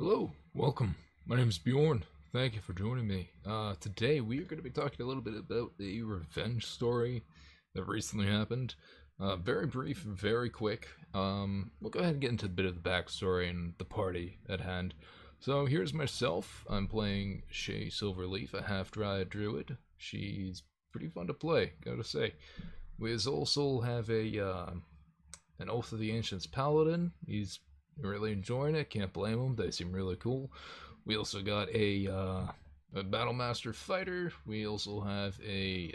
Hello, welcome. My name is Bjorn. Thank you for joining me. Today we are going to be talking a little bit about a revenge story that recently happened. Very brief, very quick. We'll go ahead and get into a bit of the backstory and the party at hand. So here's myself. I'm playing Shay Silverleaf, a half-dry druid. She's pretty fun to play, gotta say. We also have an Oath of the Ancients paladin. He's really enjoying it. Can't blame them. They seem really cool. We also got a Battlemaster fighter. We also have a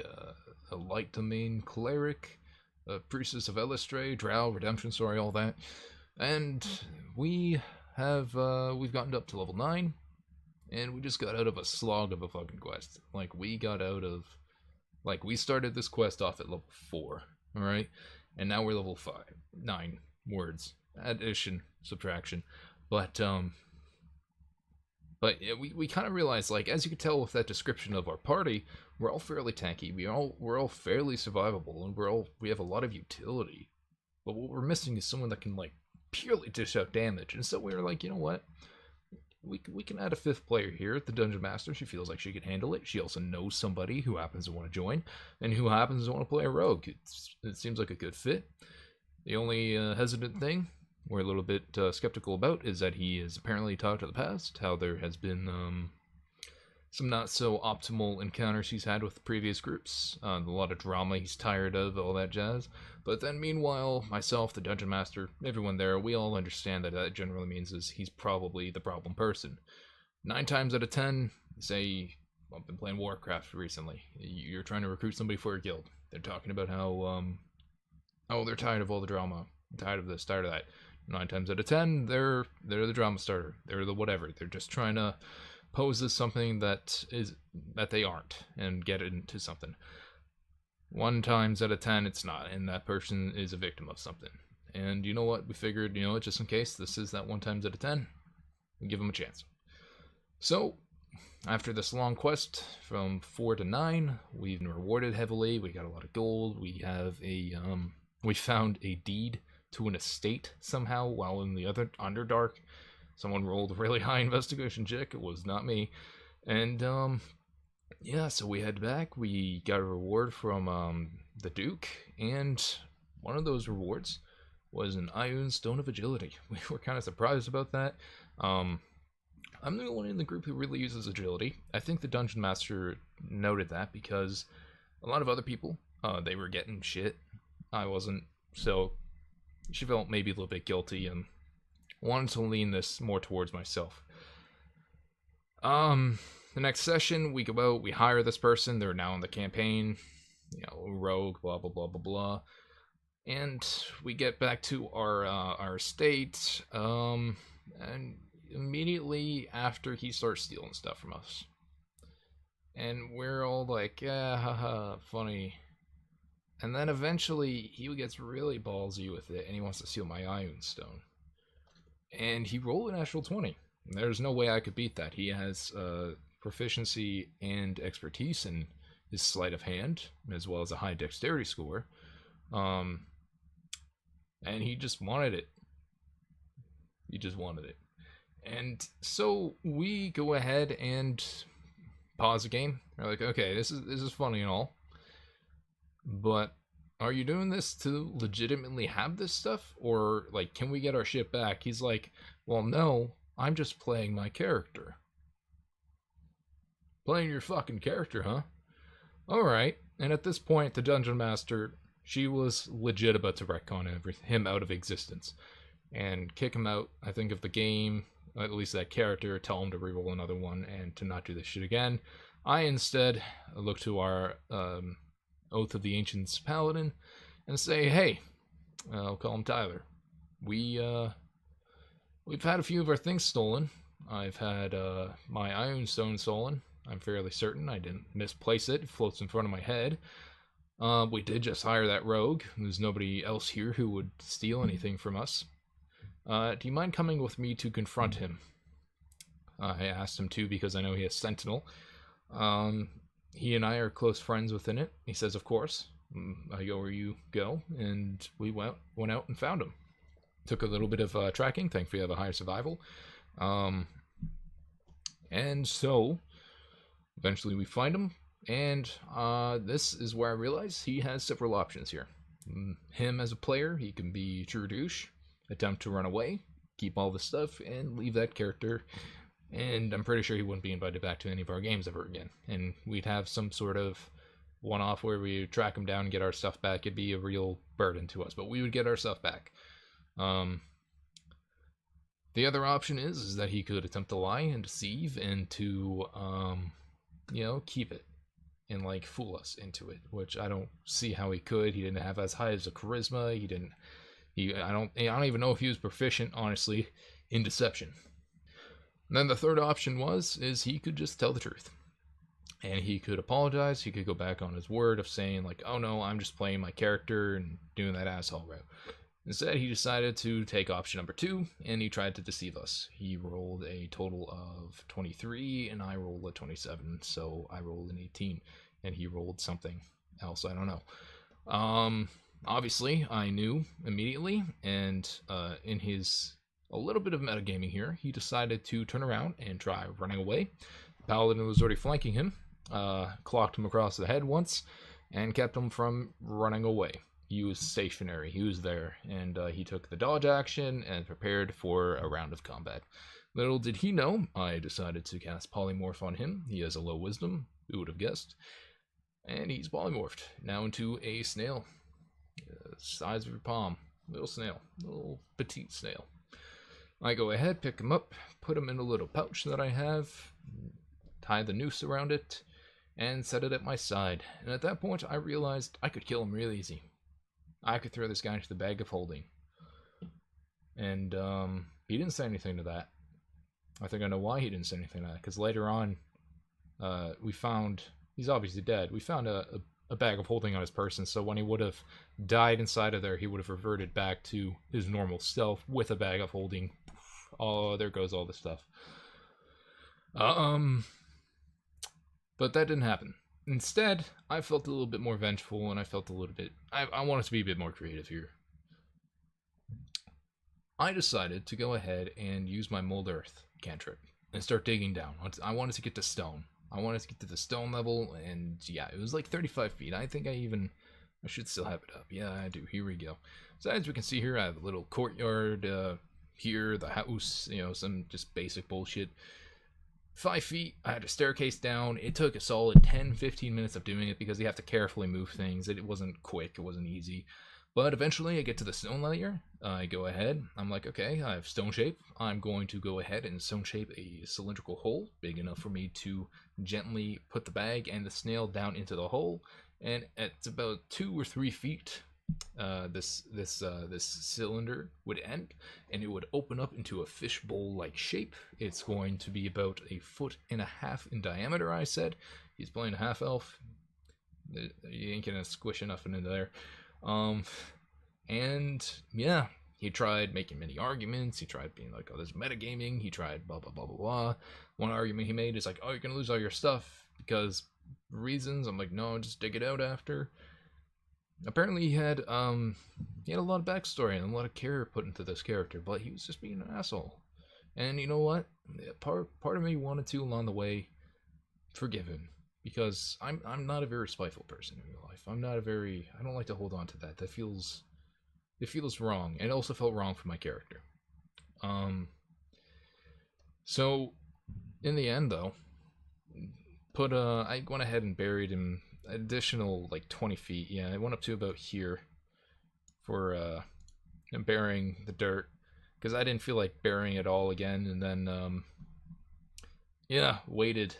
light domain cleric, a priestess of Elistray, drow, redemption story, all that. And we've gotten up to level 9, and we just got out of a slog of a fucking quest. We started this quest off at level 4, alright? And now we're level 5. 9 words. Addition, subtraction. But yeah, we kind of realized, as you can tell with that description of our party, we're all fairly tanky. We're all fairly survivable, and we have a lot of utility. But what we're missing is someone that can purely dish out damage. And so we were like, you know what? We can add a 5th player here at the Dungeon Master. She feels like she can handle it. She also knows somebody who happens to want to join, and who happens to want to play a rogue. It seems like a good fit. The only hesitant thing we're a little bit skeptical about is that he has apparently talked to the past, how there has been some not so optimal encounters he's had with previous groups, a lot of drama he's tired of, all that jazz. But then meanwhile, myself, the Dungeon Master, everyone there, we all understand that generally means is he's probably the problem person. 9 times out of 10, say, I've been playing Warcraft recently, you're trying to recruit somebody for a guild. They're talking about how, they're tired of all the drama, tired of this, tired of that. 9 times out of 10, they're the drama starter. They're the whatever. They're just trying to pose as something that they aren't and get into something. 1 times out of 10, it's not, and that person is a victim of something. And you know what? We figured, just in case this is that 1 times out of 10, we give them a chance. So, after this long quest from 4 to 9, we've been rewarded heavily. We got a lot of gold. We have we found a deed to an estate somehow while in the other Underdark. Someone rolled a really high investigation check. It was not me. And yeah, so we head back. We got a reward from the Duke, and one of those rewards was an Ioun Stone of Agility. We were kind of surprised about that. I'm the only one in the group who really uses agility. I think the Dungeon Master noted that because a lot of other people, they were getting shit. I wasn't, so she felt maybe a little bit guilty and wanted to lean this more towards myself. The next session, we go out, we hire this person, they're now in the campaign, rogue, blah, blah, blah, blah, blah. And we get back to our estate, and immediately after he starts stealing stuff from us. And we're all like, yeah, haha, funny. And then eventually he gets really ballsy with it, and he wants to steal my Ioun Stone. And he rolled a natural 20. There's no way I could beat that. He has proficiency and expertise in his sleight of hand, as well as a high dexterity score. And he just wanted it. He just wanted it. And so we go ahead and pause the game. We're like, okay, this is funny and all, but are you doing this to legitimately have this stuff? Or, can we get our shit back? He's like, well, no, I'm just playing my character. Playing your fucking character, huh? Alright. And at this point, the Dungeon Master, she was legit about to retcon him out of existence. And kick him out, I think, of the game, at least that character, tell him to reroll another one, and to not do this shit again. I instead look to our, Oath of the Ancients paladin and say, hey, I'll call him Tyler. We've had a few of our things stolen. I've had my Ioun Stone stolen. I'm fairly certain I didn't misplace it. It floats in front of my head. We did just hire that rogue. There's nobody else here who would steal anything from us. Do you mind coming with me to confront him? I asked him to because I know he has Sentinel. He and I are close friends within it. He says, of course. I go where you go, and we went out and found him. Took a little bit of tracking. Thankfully, I have a higher survival. Um, and so eventually we find him, and this is where I realize he has several options here. Him as a player, he can be true douche, attempt to run away, keep all the stuff, and leave that character. And I'm pretty sure he wouldn't be invited back to any of our games ever again. And we'd have some sort of one-off where we track him down and get our stuff back. It'd be a real burden to us, but we would get our stuff back. The other option is that he could attempt to lie and deceive and to, keep it and like fool us into it, which I don't see how he could. He didn't have as high as a charisma. He didn't. I don't even know if he was proficient, honestly, in deception. And then the third option is he could just tell the truth. And he could apologize. He could go back on his word of saying, like, oh no, I'm just playing my character and doing that asshole route. Instead, he decided to take option number 2, and he tried to deceive us. He rolled a total of 23, and I rolled a 27, so I rolled an 18, and he rolled something else, I don't know. Obviously, I knew immediately, and in his a little bit of metagaming here, he decided to turn around and try running away. Paladin was already flanking him, clocked him across the head once, and kept him from running away. He was stationary, he was there, and he took the dodge action and prepared for a round of combat. Little did he know, I decided to cast Polymorph on him. He has a low wisdom, who would have guessed? And he's polymorphed, now into a snail. Size of your palm. Little snail. Little petite snail. I go ahead, pick him up, put him in a little pouch that I have, tie the noose around it, and set it at my side. And at that point, I realized I could kill him real easy. I could throw this guy into the bag of holding. And he didn't say anything to that. I think I know why he didn't say anything to that. Because later on, we found... He's obviously dead. We found a bag of holding on his person, so when he would have died inside of there, he would have reverted back to his normal self with a bag of holding. Oh, there goes all the stuff. But that didn't happen. Instead, I felt a little bit more vengeful, and I felt a little bit... I wanted to be a bit more creative here. I decided to go ahead and use my Mold Earth cantrip and start digging down. I wanted to get to stone. I wanted to get to the stone level, and yeah, it was like 35 feet. I think I should still have it up. Yeah, I do. Here we go. So as we can see here, I have a little courtyard here, the house, some just basic bullshit. 5 feet, I had a staircase down. It took a solid 10-15 minutes of doing it because you have to carefully move things. It wasn't quick, it wasn't easy. But eventually I get to the stone layer. I go ahead, I'm like, okay, I have stone shape. I'm going to go ahead and stone shape a cylindrical hole big enough for me to gently put the bag and the snail down into the hole. And at about 2 or 3 feet, this cylinder would end, and it would open up into a fishbowl-like shape. It's going to be about 1.5 feet in diameter, I said. He's playing a half-elf. You ain't gonna squish enough into there. And yeah, he tried making many arguments. He tried being like, oh, there's metagaming. He tried blah, blah, blah, blah, blah. One argument he made is like, oh, you're gonna lose all your stuff because reasons. I'm like, no, just dig it out after. Apparently he had a lot of backstory and a lot of care put into this character, but he was just being an asshole. And you know what? Part of me wanted to, along the way, forgive him. Because I'm not a very spiteful person in real life. I don't like to hold on to that. It feels wrong. And it also felt wrong for my character. So in the end though, I went ahead and buried him additional like 20 feet. Yeah, I went up to about here for burying the dirt. Because I didn't feel like burying it all again, and then waited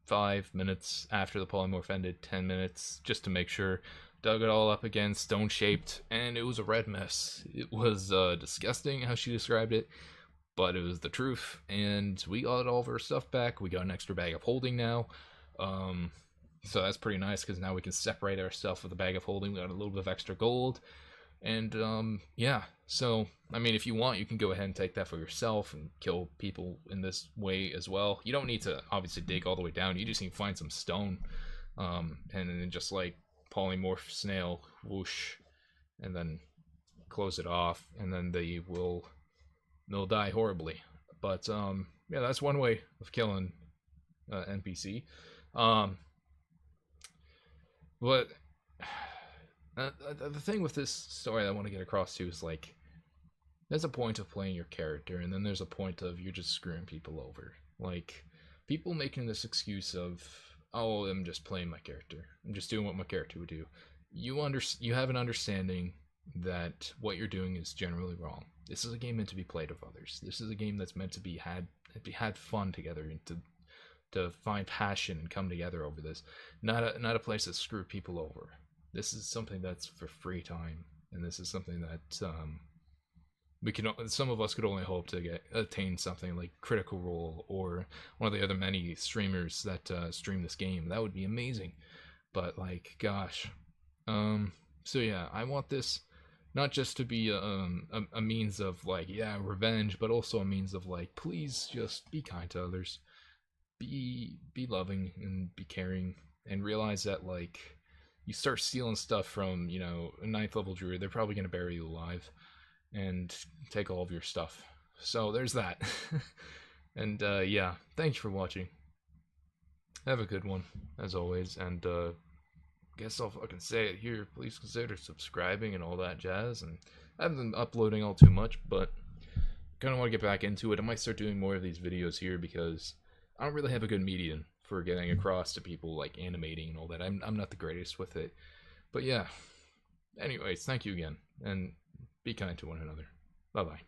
5 minutes after the polymorph ended, 10 minutes, just to make sure. Dug it all up again, stone-shaped, and it was a red mess. It was disgusting how she described it, but it was the truth, and we got all of our stuff back. We got an extra bag of holding now, so that's pretty nice, because now we can separate our stuff with a bag of holding. We got a little bit of extra gold, and yeah, so, I mean, if you want, you can go ahead and take that for yourself and kill people in this way as well. You don't need to, obviously, dig all the way down. You just need to find some stone, and then just, like, polymorph snail, whoosh, and then close it off, and then they'll die horribly. But yeah, that's one way of killing NPC. Um, but the thing with this story I want to get across to is like, there's a point of playing your character, and then there's a point of you're just screwing people over. Like, people making this excuse of, oh, I'm just playing my character. I'm just doing what my character would do. You have an understanding that what you're doing is generally wrong. This is a game meant to be played with others. This is a game that's meant to be had fun together and to find passion and come together over this. Not a place that screw people over. This is something that's for free time, and this is something that some of us could only hope to attain something like Critical Role or one of the other many streamers that stream this game. That would be amazing. But like, gosh, so yeah, I want this not just to be a means of like, yeah, revenge, but also a means of like, please just be kind to others, be loving and be caring, and realize that like, you start stealing stuff from, you know, a 9th level druid, they're probably going to bury you alive and take all of your stuff. So there's that. And yeah, thanks for watching. Have a good one, as always, and guess I'll fucking say it here. Please consider subscribing and all that jazz. And I haven't been uploading all too much, but kind of want to get back into it. I might start doing more of these videos here because I don't really have a good medium for getting across to people, like animating and all that. I'm not the greatest with it. But yeah. Anyways, thank you again, and be kind to one another. Bye-bye.